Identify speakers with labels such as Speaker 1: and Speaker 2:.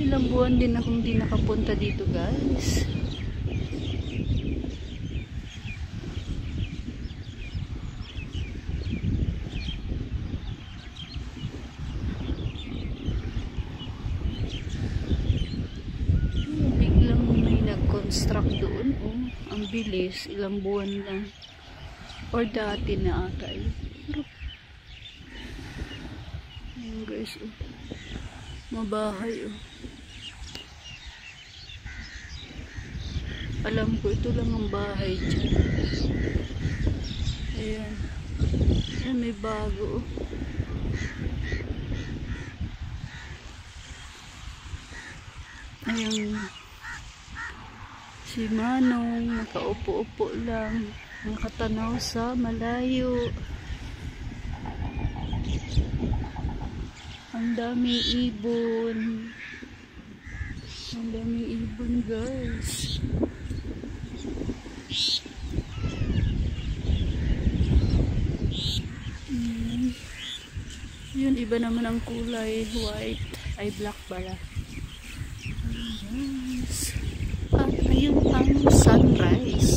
Speaker 1: Ilang buwan din akong di nakapunta dito, guys. Biglang may nag-construct doon. Oh, ang bilis. Ilang buwan lang. Or dati na ata. Ayan, guys. Oh. Mabahay. Oh. Alam ko, ito lang ang bahay dyan. Ayan. Ayan, may bago. Ayan. Si Manong, nakaupo-upo lang. Nakatanaw sa malayo. Ang daming ibon. Ang daming ibon, guys. Yun, iba naman ang kulay. White. Ay, black pala. Yes. At ayun ang sunrise.